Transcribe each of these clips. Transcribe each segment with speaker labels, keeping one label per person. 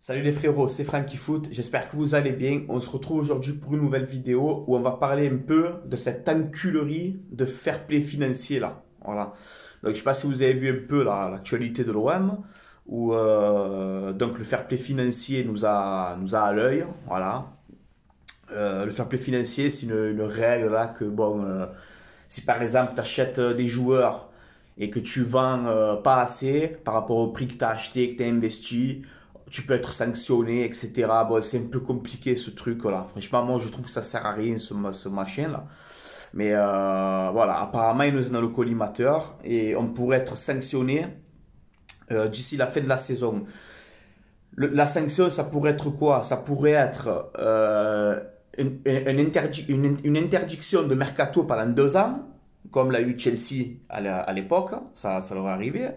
Speaker 1: Salut les frérots, c'est Franky Foot, j'espère que vous allez bien. On se retrouve aujourd'hui pour une nouvelle vidéo où on va parler un peu de cette enculerie de fair play financier là. Voilà. Donc je sais pas si vous avez vu un peu l'actualité de l'OM où donc le fair play financier nous a à l'œil. Voilà. Le fair play financier, c'est une règle là que bon, si par exemple tu achètes des joueurs et que tu vends pas assez par rapport au prix que tu as acheté, que tu as investi, tu peux être sanctionné, etc. Bon, c'est un peu compliqué ce truc-là. Franchement, moi, je trouve que ça sert à rien, ce machin-là. Mais voilà, apparemment, il nous est dans le collimateur et on pourrait être sanctionné d'ici la fin de la saison. La sanction, ça pourrait être quoi? Ça pourrait être une interdiction de mercato pendant 2 ans, comme l'a eu Chelsea à l'époque, ça leur est arrivé.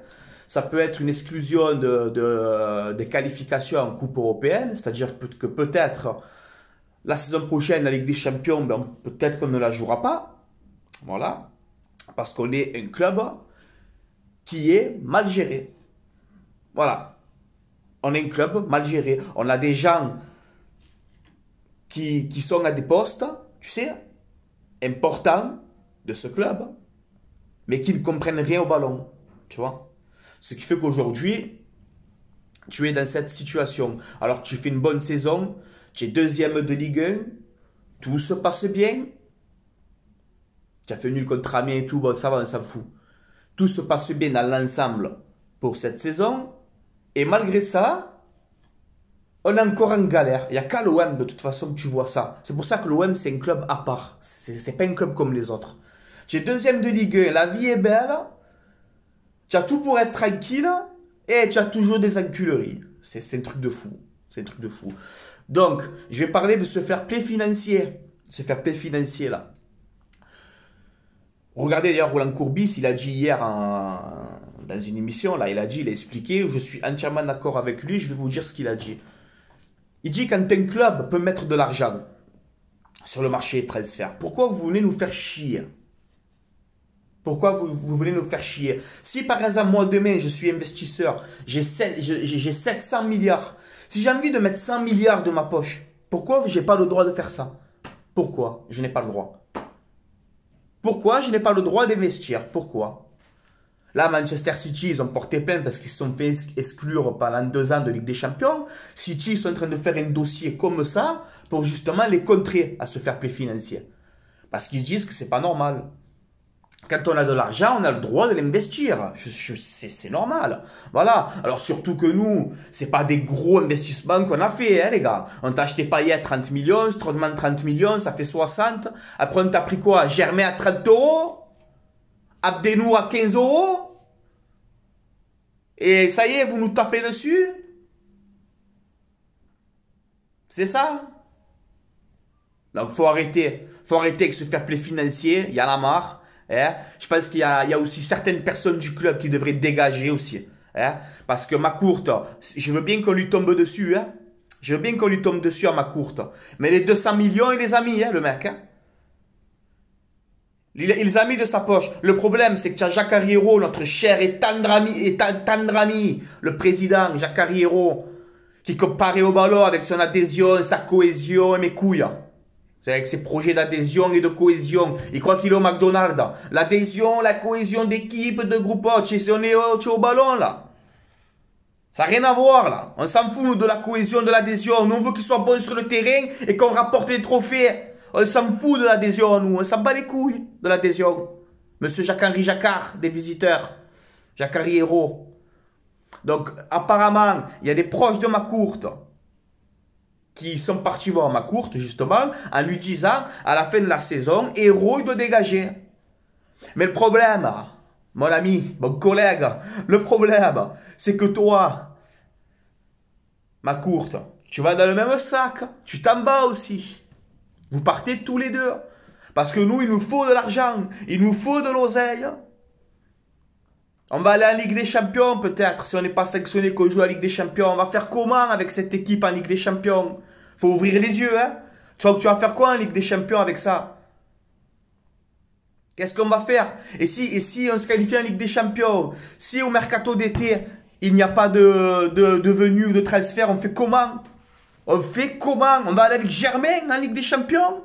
Speaker 1: Ça peut être une exclusion des qualifications en Coupe européenne, c'est-à-dire que peut-être la saison prochaine, la Ligue des Champions, ben, peut-être qu'on ne la jouera pas. Voilà. Parce qu'on est un club qui est mal géré. Voilà. On est un club mal géré. On a des gens qui sont à des postes, tu sais, importants de ce club, mais qui ne comprennent rien au ballon. Tu vois? Ce qui fait qu'aujourd'hui, tu es dans cette situation. Alors tu fais une bonne saison, tu es deuxième de Ligue 1, tout se passe bien. Tu as fait nul contre Amiens et tout, bon ça va, on s'en fout. Tout se passe bien dans l'ensemble pour cette saison. Et malgré ça, on est encore en galère. Il n'y a qu'à l'OM de toute façon que tu vois ça. C'est pour ça que l'OM c'est un club à part. C'est pas un club comme les autres. Tu es deuxième de Ligue 1, la vie est belle. Tu as tout pour être tranquille et tu as toujours des enculeries. C'est un truc de fou. C'est un truc de fou. Donc, je vais parler de ce fair play financier. Ce fair play financier là. Regardez d'ailleurs Roland Courbis, il a dit hier dans une émission, là, il a expliqué, je suis entièrement d'accord avec lui, je vais vous dire ce qu'il a dit. Il dit quand un club peut mettre de l'argent sur le marché des transferts, pourquoi vous venez nous faire chier? Pourquoi vous voulez nous faire chier? Si par exemple, moi demain, je suis investisseur, j'ai 700 milliards. Si j'ai envie de mettre 100 milliards de ma poche, pourquoi je n'ai pas le droit de faire ça? Pourquoi je n'ai pas le droit? Pourquoi je n'ai pas le droit d'investir? Pourquoi? Là, Manchester City, ils ont porté plainte parce qu'ils se sont fait exclure pendant 2 ans de Ligue des Champions. City, ils sont en train de faire un dossier comme ça pour justement les contrer à se faire play financier. Parce qu'ils disent que c'est pas normal. Quand on a de l'argent, on a le droit de l'investir. C'est normal. Voilà. Alors surtout que nous, c'est pas des gros investissements qu'on a fait, hein, les gars. On t'a acheté Payet 30 millions, Strootman 30 millions, ça fait 60. Après, on t'a pris quoi? Germain à 30 euros, Abdenou à 15 euros. Et ça y est, vous nous tapez dessus? C'est ça? Donc, faut arrêter. Faut arrêter avec ce fair play financier. Il y en a marre. Hein? Je pense qu'il y a aussi certaines personnes du club qui devraient dégager aussi. Hein? Parce que McCourt, je veux bien qu'on lui tombe dessus. Hein? Je veux bien qu'on lui tombe dessus à McCourt. Mais les 200 millions, il les a mis, hein, le mec. Hein? Il les a mis de sa poche. Le problème, c'est que tu as Jacques Arriero, notre cher et tendre ami, le président Jacques Arriero, qui comparait au ballon avec son adhésion, sa cohésion et mes couilles. C'est avec ses projets d'adhésion et de cohésion. Il croit qu'il est au McDonald's. L'adhésion, la cohésion d'équipe, de groupe, tu es au ballon, là. Ça n'a rien à voir, là. On s'en fout, nous, de la cohésion, de l'adhésion. Nous, on veut qu'il soit bon sur le terrain et qu'on rapporte des trophées. On s'en fout de l'adhésion, nous. On s'en bat les couilles de l'adhésion. Monsieur Jacques-Henri Jacquard, des visiteurs. Jacques-Henri Hérault. Donc, apparemment, il y a des proches de McCourt qui sont partis voir McCourt, justement, en lui disant, à la fin de la saison, Hérault, il doit dégager. Mais le problème, mon ami, mon collègue, le problème, c'est que toi, McCourt, tu vas dans le même sac, tu t'en bats aussi. Vous partez tous les deux. Parce que nous, il nous faut de l'argent, il nous faut de l'oseille. On va aller en Ligue des Champions peut-être, si on n'est pas sanctionné qu'on joue à la Ligue des Champions. On va faire comment avec cette équipe en Ligue des Champions? Faut ouvrir les yeux, hein. Tu vois que tu vas faire quoi en Ligue des Champions avec ça? Qu'est-ce qu'on va faire? Et si on se qualifie en Ligue des Champions? Si au mercato d'été, Il n'y a pas de venue ou de transfert. On fait comment? On fait comment? On va aller avec Germain en Ligue des Champions?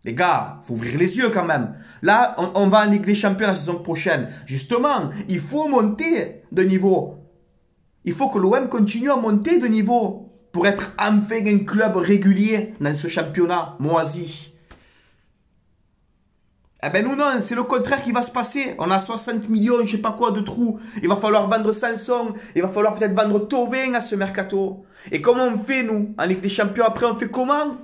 Speaker 1: Les gars, faut ouvrir les yeux quand même. Là, on va en Ligue des Champions la saison prochaine. Justement, il faut monter de niveau. Il faut que l'OM continue à monter de niveau pour être enfin un club régulier dans ce championnat moisi. Eh ben nous non, c'est le contraire qui va se passer. On a 60 millions, je sais pas quoi de trous. Il va falloir vendre Sanson. Il va falloir peut-être vendre Thauvin à ce mercato. Et comment on fait nous en Ligue des Champions? Après on fait comment?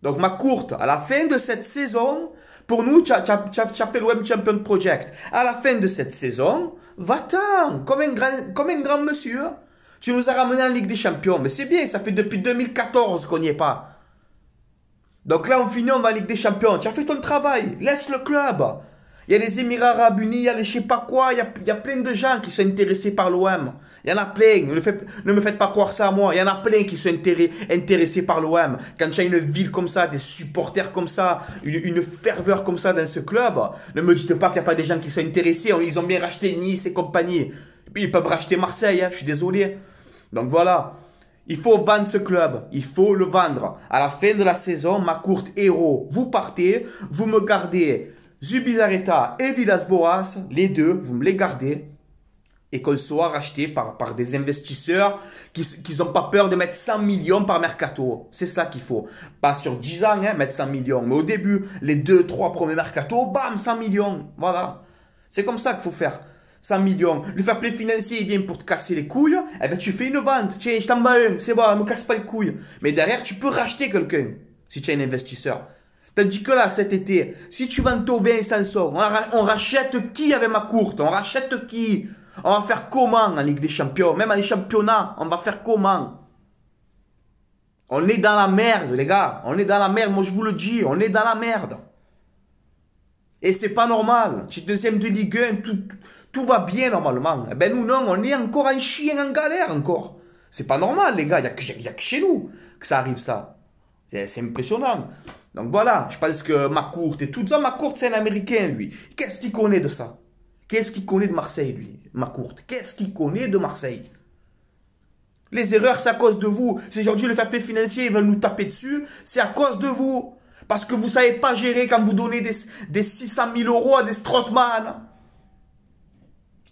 Speaker 1: Donc ma courte, à la fin de cette saison, pour nous, tu as fait l'OM Champion Project. À la fin de cette saison, va-t'en, comme un grand monsieur. Tu nous as ramené en Ligue des Champions. Mais c'est bien, ça fait depuis 2014 qu'on n'y est pas. Donc là, on finit, on va en Ligue des Champions. Tu as fait ton travail, laisse le club. Il y a les Émirats Arabes Unis, il y a les je sais pas quoi, il y a plein de gens qui sont intéressés par l'OM. Il y en a plein, ne me faites pas croire ça à moi. Il y en a plein qui sont intéressés par l'OM. Quand tu as une ville comme ça, des supporters comme ça, une ferveur comme ça dans ce club, ne me dites pas qu'il n'y a pas des gens qui sont intéressés. Ils ont bien racheté Nice et compagnie. Ils peuvent racheter Marseille, hein, je suis désolé. Donc voilà. Il faut vendre ce club, il faut le vendre. À la fin de la saison, ma courte héros, vous partez, vous me gardez Zubizarreta et Villas-Boas, les deux, vous me les gardez. Et qu'on soit racheté par des investisseurs qui n'ont pas peur de mettre 100 millions par mercato. C'est ça qu'il faut. Pas sur 10 ans, hein, mettre 100 millions. Mais au début, les 2-3 premiers mercato, bam, 100 millions. Voilà. C'est comme ça qu'il faut faire. 100 millions. Le fair play financier, il vient pour te casser les couilles. Eh ben, tu fais une vente. Tiens, je t'en bats un. C'est bon, me casse pas les couilles. Mais derrière, tu peux racheter quelqu'un. Si tu es un investisseur. Tandis que là, cet été, si tu vends Thauvin et Sanson, on rachète qui avec ma courte? On rachète qui? On va faire comment en Ligue des Champions? Même en championnat, on va faire comment? On est dans la merde, les gars. On est dans la merde, moi je vous le dis. On est dans la merde. Et c'est pas normal. Tu es deuxième de Ligue 1, tout va bien normalement. Eh ben nous non, on est encore en chien, en galère encore. C'est pas normal, les gars. Il n'y a que chez nous que ça arrive ça. C'est impressionnant. Donc voilà, je pense que Macourt et tout ça, Macourt c'est un Américain lui. Qu'est-ce qu'il connaît de ça? Qu'est-ce qu'il connaît de Marseille lui, Macourt? Qu'est-ce qu'il connaît de Marseille? Les erreurs c'est à cause de vous. Si aujourd'hui le fair play financier ils veulent nous taper dessus, c'est à cause de vous. Parce que vous ne savez pas gérer quand vous donnez des 600 000 euros à des Strootman.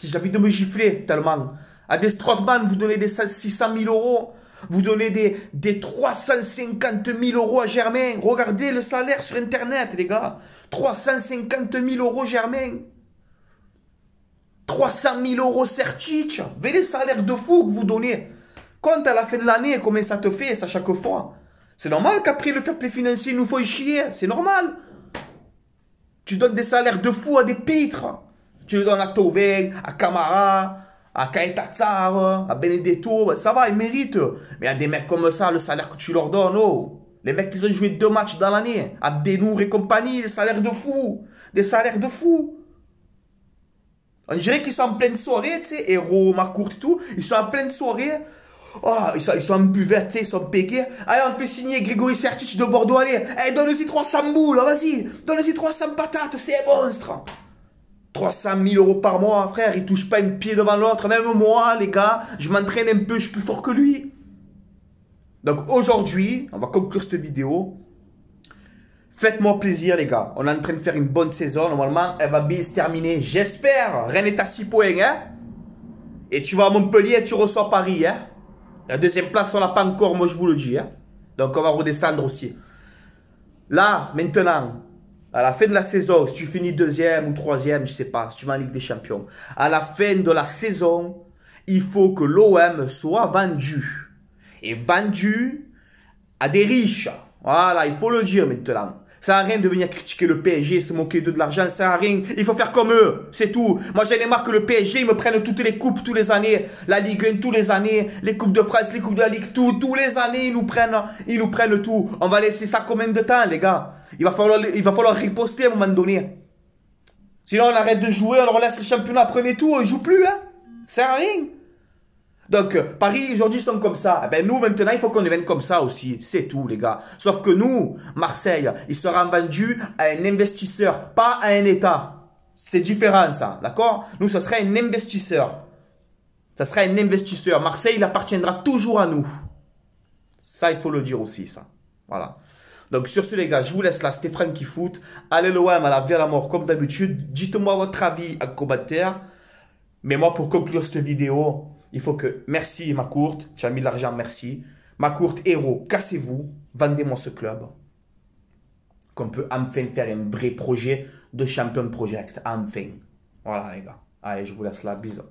Speaker 1: J'ai envie de me gifler tellement. À des Strootman, vous donnez des 600 000 euros. Vous donnez des 350 000 euros à Germain. Regardez le salaire sur Internet, les gars. 350 000 euros Germain. 300 000 euros Sertic. Vous voyez les salaires de fou que vous donnez. Compte à la fin de l'année combien ça te fait, ça chaque fois. C'est normal qu'après le fair play financier, il nous faut chier. C'est normal. Tu donnes des salaires de fou à des pitres. Tu le donnes à Thauvin, à Camara, à Kaetatsar, à Benedetto. Ça va, ils méritent. Mais il y a des mecs comme ça, le salaire que tu leur donnes, oh. Les mecs qui ont joué 2 matchs dans l'année. À Benour et compagnie, des salaires de fou. Des salaires de fou. On dirait qu'ils sont en pleine soirée, tu sais. Héros, Macourt et tout. Ils sont en pleine soirée. Oh, ils sont en buvette, ils sont pégués. Allez, on peut signer Grégory Sertic de Bordeaux, allez. Allez, donne-y 300 boules, vas-y. Donne-y 300 patates, c'est un monstre. 300 000 euros par mois, frère, il touche pas un pied devant l'autre. Même moi, les gars, je m'entraîne un peu, je suis plus fort que lui. Donc aujourd'hui, on va conclure cette vidéo. Faites-moi plaisir, les gars. On est en train de faire une bonne saison. Normalement, elle va bien se terminer. J'espère. Rennes est à 6 points, hein. Et tu vas à Montpellier et tu reçois Paris, hein. La deuxième place, on l'a pas encore, moi je vous le dis. Hein. Donc on va redescendre aussi. Là, maintenant, à la fin de la saison, si tu finis 2e ou 3e, je sais pas, si tu vas en Ligue des Champions, à la fin de la saison, il faut que l'OM soit vendu. Et vendu à des riches. Voilà, il faut le dire maintenant. Ça n'a rien de venir critiquer le PSG, se moquer d'eux de l'argent, ça n'a rien. Il faut faire comme eux, c'est tout. Moi, j'en ai marre que le PSG, ils me prennent toutes les coupes, tous les années. La Ligue 1, tous les années. Les coupes de France, les coupes de la Ligue, tous les années, ils nous prennent tout. On va laisser ça combien de temps, les gars? Il va falloir riposter à un moment donné. Sinon, on arrête de jouer, on leur laisse le championnat, prenez tout, on ne joue plus, hein. Ça sert à rien. Donc, Paris, aujourd'hui, sont comme ça. Eh ben, nous, maintenant, il faut qu'on devienne comme ça aussi. C'est tout, les gars. Sauf que nous, Marseille, il sera vendu à un investisseur, pas à un État. C'est différent ça, d'accord? Nous, ce serait un investisseur. Ça serait un investisseur. Marseille, il appartiendra toujours à nous. Ça, il faut le dire aussi, ça. Voilà. Donc, sur ce, les gars, je vous laisse là. C'était Francky Foot. Allez l'OM à la vie à la mort, comme d'habitude. Dites-moi votre avis en commentaire. Mais moi, pour conclure cette vidéo, il faut que... Merci, Macourte. Tu as mis de l'argent, merci. Macourte, héros, cassez-vous. Vendez-moi ce club. Qu'on peut enfin faire un vrai projet de Champion Project. Enfin. Voilà, les gars. Allez, je vous laisse là. Bisous.